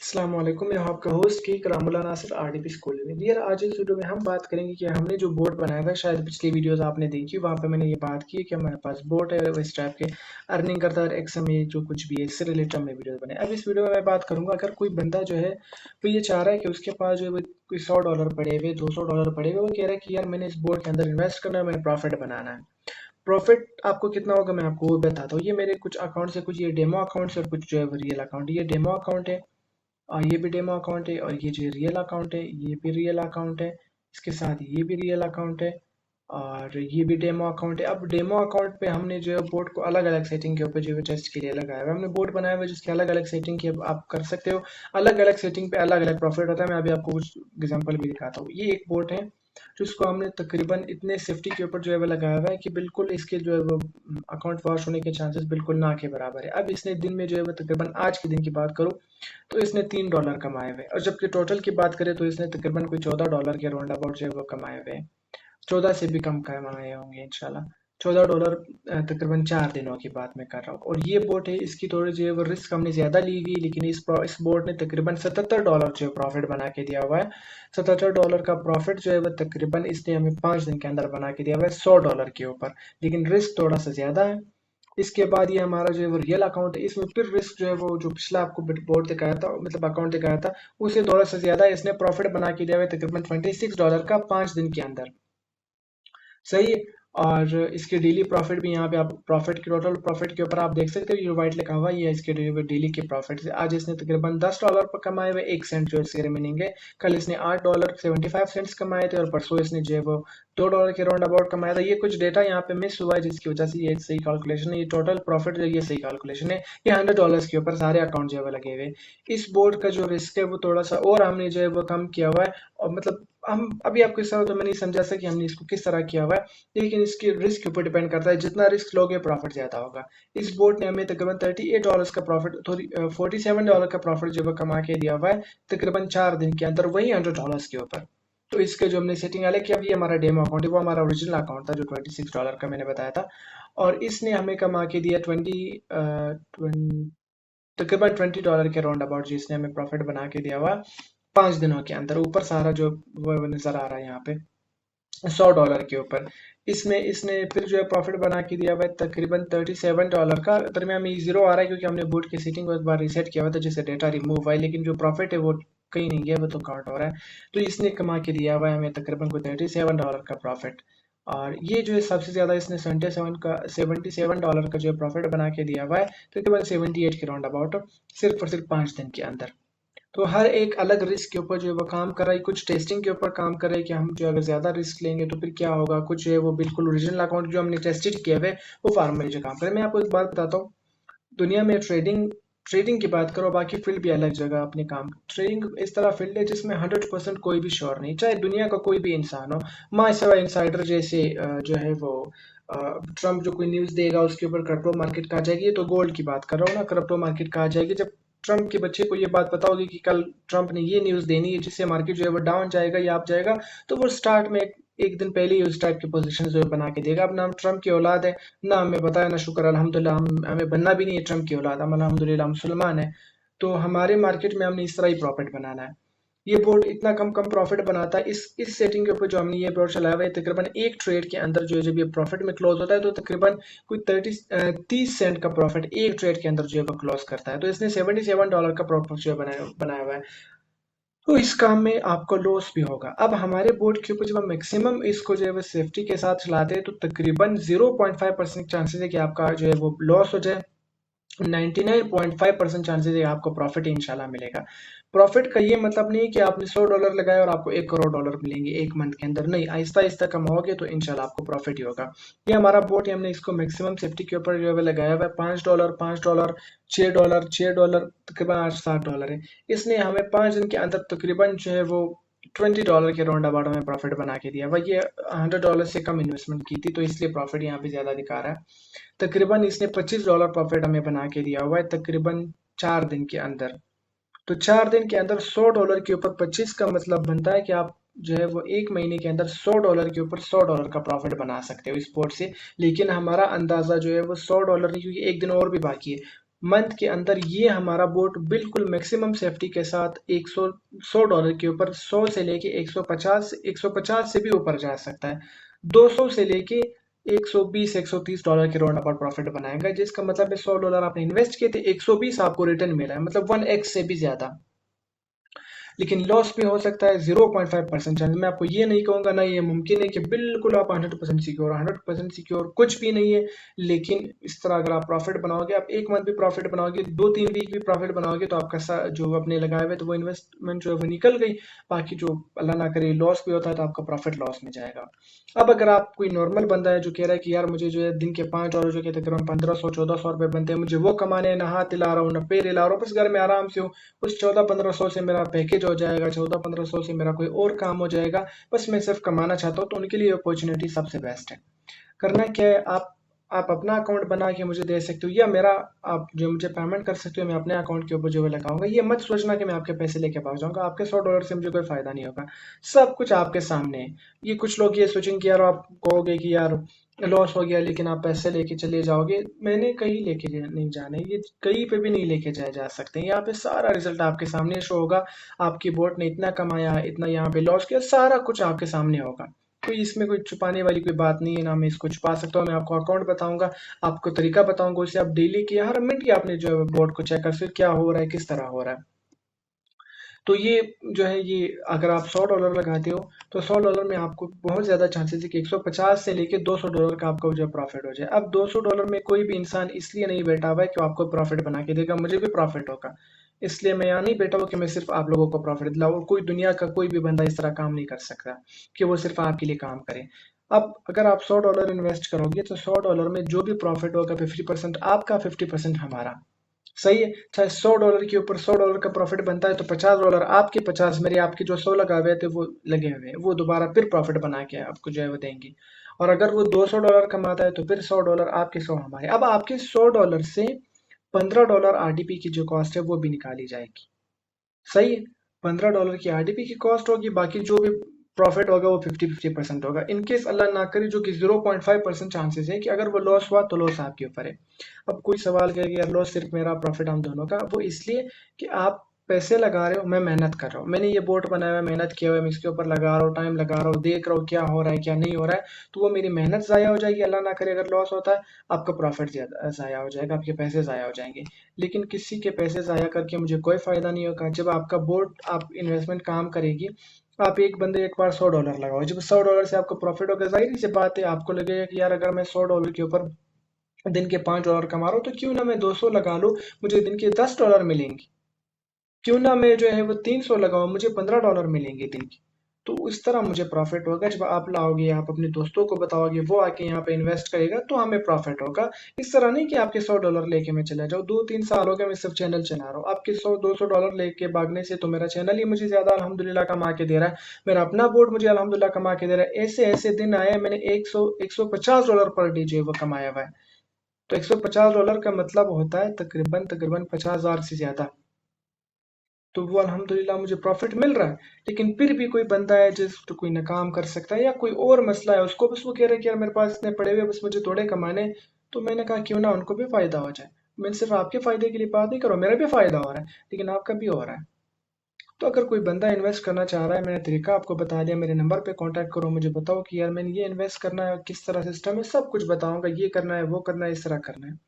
अस्सलाम वालेकुम, मैं हूं आपका होस्ट की करामुल्लाह नासिर आरडीपी स्कूल में। डियर, आज इस वीडियो में हम बात करेंगे कि हमने जो बोर्ड बनाया था, शायद पिछली वीडियोस आपने देखी, वहाँ पे मैंने ये बात की कि हमारे पास बोर्ड है इस टाइप के अर्निंग करता है एक्सएमए जो कुछ भी है, इससे रिलेटेड हमने वीडियो बनाए। अब इस वीडियो में मैं बात करूंगा, अगर कोई बंदा जो है वो ये चाह रहा है कि उसके पास जो है कोई $100 पड़े हुए, $200 पड़े हुए, वो कह रहा है कि यार मैंने इस बोर्ड के अंदर इन्वेस्ट करना है, मैंने प्रॉफिट बनाना है। प्रॉफिट आपको कितना होगा मैं आपको वो बताता हूँ। ये मेरे कुछ अकाउंट्स है, कुछ ये डेमो अकाउंट्स और कुछ जो है रियल अकाउंट। ये डेमो अकाउंट है और ये भी डेमो अकाउंट है, और ये जो रियल अकाउंट है ये भी रियल अकाउंट है। इसके साथ ये भी रियल अकाउंट है और ये भी डेमो अकाउंट है। अब डेमो अकाउंट पे हमने जो है बोर्ड को अलग अलग सेटिंग के ऊपर जो है टेस्ट के लिए लगाया हुआ है। हमने बोर्ड बनाया हुआ है जिसके अलग अलग सेटिंग की आप कर सकते हो। अलग अलग सेटिंग पे अलग अलग प्रॉफिट होता है। मैं अभी आपको कुछ एग्जांपल भी दिखाता हूँ। ये एक बोर्ड है जिसको हमने तकरीबन इतने सेफ्टी के ऊपर जो है वो लगाया हुआ है कि बिल्कुल इसके जो है वो अकाउंट वॉश होने के चांसेस बिल्कुल ना के बराबर है। अब इसने दिन में जो है वो तकरीबन आज के दिन की बात करूँ तो इसने $3 कमाए हुए, और जबकि टोटल की बात करें तो इसने तकरीबन कोई $14 के राउंड अबाउट जो है वो कमाए हुए हैं। 14 से भी कम कमाए होंगे इंशाल्लाह। $14 तकरीबन 4 दिनों की बात मैं कर रहा हूँ। और ये बोट है, इसकी थोड़ी जो है वो रिस्क हमने ज़्यादा ली हुई, लेकिन इस बोट ने तकरीबन $77 जो है प्रॉफिट बना के दिया हुआ है। $77 का प्रॉफिट जो है वो तकरीबन इसने हमें 5 दिन के अंदर बना के दिया हुआ है $100 के ऊपर, लेकिन रिस्क थोड़ा सा ज़्यादा है। इसके बाद ये हमारा जो है वो रियल अकाउंट है। इसमें फिर रिस्क जो है वो जो पिछला आपको बोर्ड दिखाया था, मतलब अकाउंट दिखाया था, उससे थोड़ा सा ज्यादा है। इसने प्रॉफिट बना के दिया हुआ है तकरीबन $26 का 5 दिन के अंदर। सही है। और इसके डेली प्रॉफिट भी यहाँ पे आप प्रॉफिट के टोटल प्रॉफिट के ऊपर आप देख सकते हो, ये वाइट लिखा हुआ है, ये इसके डेली के प्रॉफिट से। आज इसने तकरीबन $10 पर कमाए हुए, 1 सेंट जो इसके रिमेनिंग है। कल इसने $8.75 कमाए थे, और परसों इसने जो है वो $2 के राउंड अबाउट कमाया था। ये कुछ डेटा यहाँ पे मिस हुआ है जिसकी वजह से ये सही कैलकुलेशन है। ये टोटल प्रॉफिट जो है ये सही कैलकुलेशन है। ये $100 के ऊपर सारे अकाउंट जो है वो लगे हुए। इस बोर्ड का जो रिस्क है वो थोड़ा सा और हमने जो है वो कम किया हुआ है। और मतलब हम अभी आपको इस तरह तो मैं नहीं समझा सका कि हमने इसको किस तरह किया हुआ है, लेकिन इसके रिस्क के ऊपर डिपेंड करता है। जितना रिस्क लोगे प्रॉफिट ज्यादा होगा। इस बोर्ड ने हमें तकरीबन $38 का प्रॉफिट, $47 का प्रॉफिट जो है कमा के दिया हुआ है तकरीबन 4 दिन के अंदर, वही $100 के ऊपर। तो इसके जो हमने सेटिंग डाले कि अब ये हमारा डेमो अकाउंट है, वो हमारा ओरिजिनल अकाउंट था जो $26 का मैंने बताया था। और इसने हमें कमा के दिया तकरीबन $20 के राउंड अबाउट, जिसने हमें प्रॉफिट बना के दिया हुआ 5 दिनों के अंदर। ऊपर सारा जो वो नजर आ रहा है यहाँ पे $100 के ऊपर। इसमें इसने फिर जो है प्रॉफिट बना के दिया हुआ है तकरीबन $37 का। दरमियान में जीरो आ रहा है क्योंकि हमने बोर्ड की सेटिंग को एक बार रीसेट किया हुआ था जिससे डेटा रिमूव हुआ है, लेकिन जो प्रॉफिट है वो कहीं नहीं गया, वो तो काउंट हो रहा है। तो इसने कमा के दिया हुआ है हमें तकरीबन कोई $37 का प्रॉफिट। और ये जो है सबसे ज्यादा इसने $77 का जो है प्रॉफिट बना के दिया हुआ है तकरीबन 78 के राउंड अबाउट, सिर्फ और सिर्फ 5 दिन के अंदर। तो हर एक अलग रिस्क के ऊपर जो है वो काम कर रहा है। कुछ टेस्टिंग के ऊपर काम कर रहा है कि हम जो अगर ज़्यादा रिस्क लेंगे तो फिर क्या होगा। कुछ जो है वो बिल्कुल ओरिजिनल अकाउंट जो हमने टेस्टेड किया हुआ है वो फार्मली जो काम कर रहा है। मैं आपको एक बात बताता हूँ, दुनिया में ट्रेडिंग ट्रेडिंग की बात करो, बाकी फील्ड भी अलग जगह अपने काम। ट्रेडिंग इस तरह फील्ड है जिसमें 100% कोई भी श्योर नहीं, चाहे दुनिया का कोई भी इंसान हो। माँ सिवा इनसाइडर जैसे जो है वो ट्रम्प जो कोई न्यूज़ देगा उसके ऊपर क्रिप्टो मार्केट कहा जाएगी। ये तो गोल्ड की बात कर रहा हूँ ना, क्रिप्टो मार्केट कहा जाएगी। जब ट्रम्प के बच्चे को ये बात पता होगी कि कल ट्रम्प ने ये न्यूज़ देनी है जिससे मार्केट जो है वो डाउन जाएगा या अप जाएगा, तो वो स्टार्ट में एक दिन पहले ही उस टाइप की पोजीशन जो है बना के देगा। अब ना हम ट्रम्प की औलाद है, ना हमें पता है, ना शुक्र अल्हम्दुलिल्लाह हमें बनना भी नहीं है ट्रम्प की औलाद, हम अल्हम्दुलिल्लाह मुसलमान है। तो हमारे मार्केट में हमने इस तरह ही प्रॉफिट बनाना है। ये बोर्ड इतना कम कम प्रॉफिट बनाता है। इस सेटिंग के ऊपर जो हमने ये बोर्ड चलाया हुआ है, तकरीबन एक ट्रेड के अंदर जो है जब ये प्रॉफिट में क्लोज होता है तो तकरीबन कोई 30 सेंट का प्रॉफिट एक ट्रेड के अंदर जो है वो क्लोज करता है। तो इसने $77 का प्रॉफिट जो है बनाया हुआ है। तो इस काम में आपको लॉस भी होगा। अब हमारे बोर्ड के ऊपर जब हम मैक्सिमम इसको जो है वो सेफ्टी के साथ चलाते हैं तो तकरीबन 0.5% चांसेस है कि आपका जो है वो लॉस हो जाए। 99.5% चांसेस है आपको प्रॉफिट इंशाल्लाह मिलेगा। प्रॉफिट का ये मतलब नहीं है कि आपने $100 लगाए और आपको $1 करोड़ मिलेंगे एक मंथ के अंदर, नहीं, आहिस्ता आहिस्ता कमाओगे तो इंशाल्लाह आपको प्रॉफिट ही होगा। ये हमारा बोट है, हमने इसको मैक्सिमम सेफ्टी के ऊपर जो है लगाया हुआ है। $5, $5, $6, $6, तकरीबन $8-7 है। इसने हमें 5 दिन के अंदर तकरीबन जो है वो $20 के राउंड अबाउट हमें प्रॉफिट बना के दिया। वही ये $100 से कम इन्वेस्टमेंट की थी, तो इसलिए प्रॉफिट यहाँ पे ज्यादा दिखा रहा है। तकरीबन इसने $25 प्रॉफिट हमें बना के दिया हुआ है तकरीबन 4 दिन के अंदर। तो 4 दिन के अंदर $100 के ऊपर 25 का मतलब बनता है कि आप जो है वो एक महीने के अंदर $100 के ऊपर $100 का प्रॉफिट बना सकते हो इस पोर्ट से। लेकिन हमारा अंदाजा जो है वो $100 नहीं, क्योंकि एक दिन और भी बाकी है। मंथ के अंदर ये हमारा बोट बिल्कुल मैक्सिमम सेफ्टी के साथ 100 डॉलर के ऊपर 100 से लेके 150 से भी ऊपर जा सकता है। 200 से लेके 120 130 डॉलर के राउंड अबाउट प्रॉफिट बनाएगा, जिसका मतलब है 100 डॉलर आपने इन्वेस्ट किए थे, 120 आपको रिटर्न मिला है, मतलब 1x से भी ज्यादा। लेकिन लॉस भी हो सकता है 0.5% चांस। मैं आपको ये नहीं कहूंगा ना ये मुमकिन है कि बिल्कुल आप 100% सिक्योर, 100% सिक्योर कुछ भी नहीं है। लेकिन इस तरह अगर आप प्रॉफिट बनाओगे, आप एक मंथ भी प्रॉफिट बनाओगे, 2-3 वीक भी प्रॉफिट बनाओगे, तो आपका जो अपने लगाए हुए तो वो इन्वेस्टमेंट जो है वो निकल गई। बाकी जो अल्लाह ना करे लॉस भी होता है तो आपका प्रॉफिट लॉस में जाएगा। अब अगर आप कोई नॉर्मल बंदा है जो कह रहा है कि यार मुझे जो है दिन के 5 डॉलर जो कहते हैं 1500-1400 रुपए बनते हैं, मुझे वो कमाने हैं, ना हाथ हिला रहा हूँ ना पैर हिला रहा हूँ, बस घर में आराम से हूँ, उस 1400-1500 से मेरा पैकेज हो जाएगा, 1400-1500 से मेरा कोई और काम हो जाएगा, बस मैं सिर्फ कमाना चाहता हूँ, तो उनके लिए अपॉर्चुनिटी सबसे बेस्ट है। करना क्या है, आप अपना अकाउंट बना के मुझे दे सकते हो, या मेरा आप जो मुझे पेमेंट कर सकते हो, मैं अपने अकाउंट के ऊपर जो है लगाऊंगा। ये मत सोचना कि मैं आपके पैसे लेके भाग जाऊंगा, आपके 100 डॉलर से मुझे कोई फायदा नहीं होगा। सब कुछ आपके सामने है। ये कुछ लोग ये सोचेंगे कि यार आप कहोगे कि यार लॉस हो गया लेकिन आप पैसे लेके चले जाओगे, मैंने कहीं लेके नहीं जाने, ये कहीं पे भी नहीं लेके जाए जा सकते। यहाँ पे सारा रिजल्ट आपके सामने शो होगा, आपकी बोट ने इतना कमाया, इतना यहाँ पे लॉस किया, सारा कुछ आपके सामने होगा। कोई इसमें कोई छुपाने वाली कोई बात नहीं है, ना मैं इसको छुपा सकता हूँ। मैं आपको अकाउंट बताऊंगा, आपको तरीका बताऊंगा, उसे आप डेली की हर मिनट की आपने जो है बोर्ड को चेक कर सकते क्या हो रहा है, किस तरह हो रहा है। तो ये जो है ये अगर आप 100 डॉलर लगाते हो तो 100 डॉलर में आपको बहुत ज़्यादा चांसेस है कि 150 से लेके 200 डॉलर का आपका जो प्रॉफिट हो जाए। अब 200 डॉलर में कोई भी इंसान इसलिए नहीं बैठा हुआ है कि वो आपको प्रॉफिट बना के देगा, मुझे भी प्रॉफिट होगा, इसलिए मैं यहाँ नहीं बैठा हुआ कि मैं सिर्फ आप लोगों को प्रॉफिट दिलाऊं। और कोई दुनिया का कोई भी बंदा इस तरह काम नहीं कर सकता कि वो सिर्फ आपके लिए काम करे। अब अगर आप 100 डॉलर इन्वेस्ट करोगे तो 100 डॉलर में जो भी प्रॉफिट होगा 50% आपका, 50% हमारा। सही है, चाहे 100 डॉलर के ऊपर 100 डॉलर का प्रॉफिट बनता है तो 50 डॉलर आपके, 50 मेरे, आपके जो 100 लगा हुए थे वो लगे हुए हैं, वो दोबारा फिर प्रॉफिट बना के आपको जो है वो देंगे। और अगर वो 200 डॉलर कमाता है तो फिर 100 डॉलर आपके, 100 हमारे। अब आपके 100 डॉलर से 15 डॉलर आरडीपी की जो कॉस्ट है वो भी निकाली जाएगी। सही है, 15 डॉलर की आरडीपी की कॉस्ट होगी, बाकी जो भी प्रॉफिट होगा वो 50-50% होगा। इनकेस अल्लाह ना करे जो कि 0.5% चांसेस है कि अगर वो लॉस हुआ तो लॉस आपके ऊपर है। अब कोई सवाल करेगा यार लॉस सिर्फ मेरा प्रॉफिट हम दोनों का, वो इसलिए कि आप पैसे लगा रहे हो, मैं मेहनत कर रहा हूँ, मैंने ये बोट बनाया हुआ है, मेहनत किया हुआ है, मैं इसके ऊपर लगा रहा हूँ, टाइम लगा रहा हूँ, देख रहा हूँ क्या हो रहा है क्या नहीं हो रहा है, तो वो मेरी मेहनत ज़ाया हो जाएगी। अल्लाह ना करे अगर लॉस होता है, आपका प्रॉफिट ज़ाया हो जाएगा, आपके पैसे ज़ाया हो जाएंगे। लेकिन किसी के पैसे ज़ाया करके मुझे कोई फ़ायदा नहीं होगा। जब आपका बोर्ड आप इन्वेस्टमेंट काम करेगी, आप एक बंदे एक बार 100 डॉलर लगाओ, जब 100 डॉलर से आपको प्रॉफिट होगा, जाहिर सी बात है आपको लगेगा कि यार अगर मैं 100 डॉलर के ऊपर दिन के 5 डॉलर कमा रहा हूँ तो क्यों ना मैं 200 लगा लूँ, मुझे दिन के 10 डॉलर मिलेंगे। क्यों ना मैं जो है वो 300 लगाऊं, मुझे 15 डॉलर मिलेंगे दिन के। तो इस तरह मुझे प्रॉफिट होगा। जब आप लाओगे, आप अपने दोस्तों को बताओगे, वो आके यहाँ पे इन्वेस्ट करेगा तो हमें प्रॉफिट होगा। इस तरह नहीं कि आपके 100 डॉलर लेके मैं चला जाऊँ, 2-3 साल हो गए मैं सिर्फ चैनल चला रहा हूँ, आपके 100-200 डॉलर लेके भागने से तो मेरा चैनल ही मुझे ज्यादा अल्हम्दुलिल्लाह कमा के दे रहा है, मेरा अपना बोर्ड मुझे अल्हम्दुलिल्लाह कमा के दे रहा है। ऐसे ऐसे दिन आए मैंने 150 डॉलर पर डे जो है वो कमाया हुआ है। तो 150 डॉलर का मतलब होता है तकरीबन तकरीबन 50,000 से ज्यादा। तो वो अल्हम्दुलिल्लाह मुझे प्रॉफिट मिल रहा है। लेकिन फिर भी कोई बंदा है जिस तो कोई नाकाम कर सकता है या कोई और मसला है उसको, बस वो कह रहा है कि यार मेरे पास इतने पड़े हुए बस मुझे थोड़े कमाने। तो मैंने कहा क्यों ना उनको भी फायदा हो जाए। मैं सिर्फ आपके फायदे के लिए बात नहीं कर रहा हूँ, मेरा भी फायदा हो रहा है लेकिन आपका भी हो रहा है। तो अगर कोई बंदा इन्वेस्ट करना चाह रहा है, मैंने तरीका आपको बता दिया, मेरे नंबर पे कांटेक्ट करो, मुझे बताओ कि यार मैंने ये इन्वेस्ट करना है, किस तरह सिस्टम है, सब कुछ बताऊंगा, ये करना है वो करना है इस तरह करना है।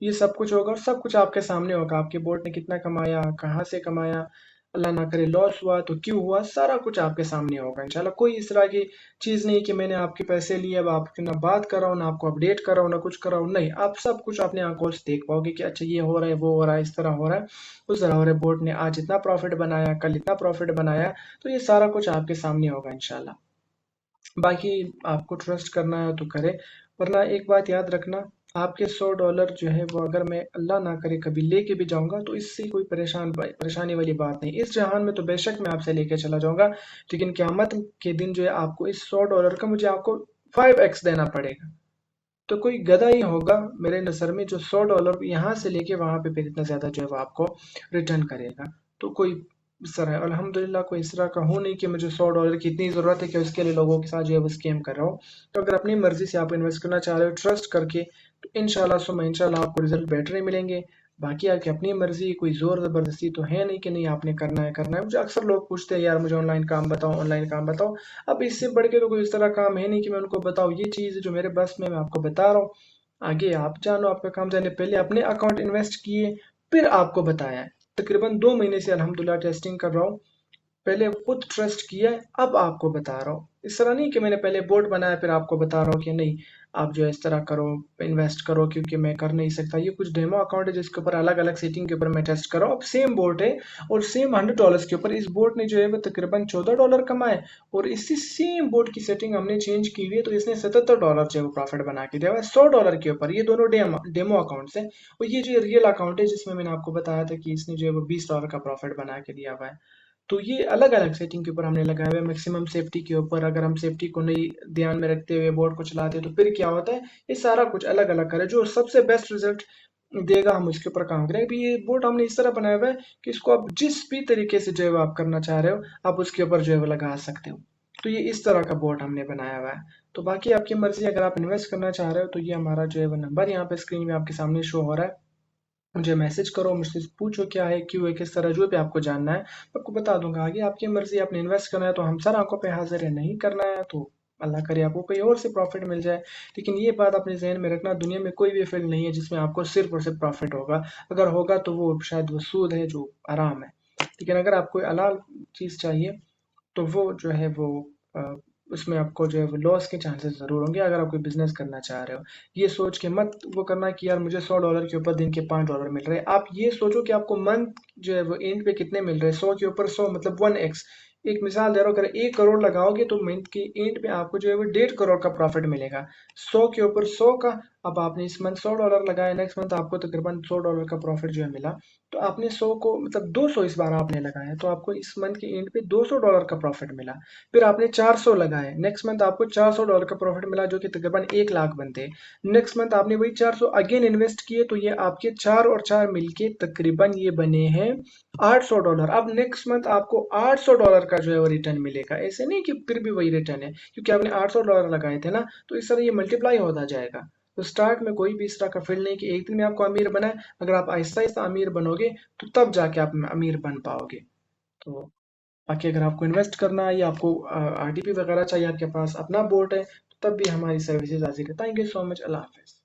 ये सब कुछ होगा और सब कुछ आपके सामने होगा, आपके बोर्ड ने कितना कमाया, कहाँ से कमाया, अल्लाह ना करे लॉस हुआ तो क्यों हुआ, सारा कुछ आपके सामने होगा इंशाल्लाह। कोई इस तरह की चीज़ नहीं कि मैंने आपके पैसे लिए अब आपकी ना बात कर रहा हूँ, ना आपको अपडेट कर रहा हूँ, ना कुछ कर रहा हूँ, नहीं, आप सब कुछ अपने आंखों से देख पाओगे कि अच्छा ये हो रहा है, वो हो रहा है, इस तरह हो रहा है, उस तरह हो रहा है, बोर्ड ने आज इतना प्रॉफिट बनाया, कल इतना प्रॉफिट बनाया। तो ये सारा कुछ आपके सामने होगा इंशाल्लाह। बाकी आपको ट्रस्ट करना है तो करें, वरना एक बात याद रखना, आपके 100 डॉलर जो है वो अगर मैं अल्लाह ना करे कभी लेके भी जाऊंगा तो इससे कोई परेशानी वाली बात नहीं। इस जहान में तो बेशक मैं आपसे लेके चला जाऊंगा, लेकिन क़यामत के दिन जो है आपको इस 100 डॉलर का मुझे आपको 5x देना पड़ेगा। तो कोई गधा ही होगा मेरे नज़र में जो 100 डॉलर यहाँ से लेके वहां पे फिर इतना ज्यादा जो है वो आपको रिटर्न करेगा। तो कोई इस तरह है, अल्हम्दुलिल्लाह कोई इस तरह का हो नहीं कि मुझे 100 डॉलर की इतनी ज़रूरत है कि उसके लिए लोगों के साथ जो है वो स्कैम कर रहा हूँ। तो अगर अपनी मर्जी से आप इन्वेस्ट करना चाह रहे हो ट्रस्ट करके, तो इंशाल्लाह सुम्मा इंशाल्लाह आपको रिजल्ट बेटर ही मिलेंगे। बाकी आपकी अपनी मर्जी, कोई जोर जबरदस्ती तो है नहीं कि नहीं आपने करना है। मुझे अक्सर लोग पूछते हैं यार मुझे ऑनलाइन काम बताओ, ऑनलाइन काम बताओ। अब इससे बढ़ के तो कोई इस तरह काम है नहीं कि मैं उनको बताऊँ। ये चीज़ जो मेरे बस में मैं आपको बता रहा हूँ, आगे आप जानो आपका काम जाने। पहले अपने अकाउंट इन्वेस्ट किए, फिर आपको बताया है। तकरीबन 2 महीने से अल्हम्दुलिल्लाह टेस्टिंग कर रहा हूँ। पहले खुद ट्रस्ट किया है, अब आपको बता रहा हूँ। इस तरह नहीं कि मैंने पहले बोर्ड बनाया फिर आपको बता रहा हूँ कि नहीं आप जो है इस तरह करो, इन्वेस्ट करो, क्योंकि मैं कर नहीं सकता। ये कुछ डेमो अकाउंट है जिसके ऊपर अलग अलग सेटिंग के ऊपर मैं टेस्ट कर रहा हूँ। अब सेम बोर्ड है और सेम $100 के ऊपर इस बोर्ड ने जो है वो तकरीबन $14 कमाए, और इसी सेम बोर्ड की सेटिंग हमने चेंज की हुई है तो इसने $77 जो है वो प्रॉफिट बना के दिया हुआ है $100 के ऊपर। ये दोनों डेमो अकाउंट्स हैं, और ये जो रियल अकाउंट है जिसमें मैंने आपको बताया था कि इसने जो है वो $20 का प्रॉफिट बना के दिया हुआ है। तो ये अलग-अलग सेटिंग के ऊपर हमने लगाया हुआ है। मैक्सिमम सेफ्टी के ऊपर अगर हम सेफ्टी को नहीं ध्यान में रखते हुए बोर्ड को चलाते हैं तो फिर क्या होता है, ये सारा कुछ अलग-अलग करें, जो सबसे बेस्ट रिजल्ट देगा हम उसके ऊपर काम करें। अभी ये बोर्ड हमने इस तरह बनाया हुआ है कि इसको आप जिस भी तरीके से जो है वो आप करना चाह रहे हो, आप उसके ऊपर जो है वो लगा सकते हो। तो ये इस तरह का बोर्ड हमने बनाया हुआ है। तो बाकी आपकी मर्ज़ी, अगर आप इन्वेस्ट करना चाह रहे हो तो ये हमारा जो है वो नंबर यहाँ पे स्क्रीन में आपके सामने शो हो रहा है। मुझे मैसेज करो, मुझसे पूछो क्या है, क्यों है, किस तरह, जो भी आपको जानना है मैं आपको बता दूंगा। आगे आपकी मर्जी, आपने इन्वेस्ट करना है तो हम सर आंखों पे हाजिर है, नहीं करना है तो अल्लाह करे आपको कोई और से प्रॉफिट मिल जाए। लेकिन ये बात अपने जहन में रखना, दुनिया में कोई भी फील्ड नहीं है जिसमें आपको सिर्फ और सिर्फ प्रॉफिट होगा। अगर होगा तो वो शायद वो सूद है जो आराम है। लेकिन अगर आपको हलाल चीज़ चाहिए तो वो जो है वो अ, उसमें आपको जो है वो लॉस के चांसेस ज़रूर होंगे अगर आप कोई बिज़नेस करना चाह रहे हो। ये सोच के मत वो करना कि यार मुझे $100 के ऊपर दिन के $5 मिल रहे हैं। आप ये सोचो कि आपको मंथ जो है वो एंड पे कितने मिल रहे हैं। 100 के ऊपर 100 मतलब 1x। एक मिसाल दे रहा हूँ, अगर 1 करोड़ लगाओगे तो मंथ के एंड पे आपको जो है वो 1.5 करोड़ का प्रॉफिट मिलेगा। 100 के ऊपर 100 का। अब आपने इस मंथ $100 लगाया, नेक्स्ट मंथ आपको तकरीबन $100 का प्रॉफिट जो है मिला। तो आपने 100 को मतलब 200 इस बार आपने लगाया तो आपको इस मंथ के एंड पे $200 का प्रॉफिट मिला। फिर आपने 400 लगाए, नेक्स्ट मंथ आपको $400 का प्रॉफिट मिला जो कि तकरीबन 1 लाख बनते हैं। नेक्स्ट मंथ आपने वही 400 अगेन इन्वेस्ट किए तो ये आपके 4 और 4 मिलके तकरीबन ये बने हैं $800। अब नेक्स्ट मंथ आपको $800 का जो है वो रिटर्न मिलेगा। ऐसे नहीं कि फिर भी वही रिटर्न है, क्योंकि आपने $800 लगाए थे ना, तो इस तरह ये मल्टीप्लाई होता जाएगा। तो स्टार्ट में कोई भी इस तरह का फील्ड नहीं कि एक दिन में आपको अमीर बना है। अगर आप आहिस्ता आहिस्ता अमीर बनोगे तो तब जाके आप अमीर बन पाओगे। तो बाकी अगर आपको इन्वेस्ट करना है या आपको आरडीपी वगैरह चाहिए, आपके पास अपना बोर्ड है, तो तब भी हमारी सर्विसेज हाजिर है। Thank you so much. अल्लाह हाफिज़।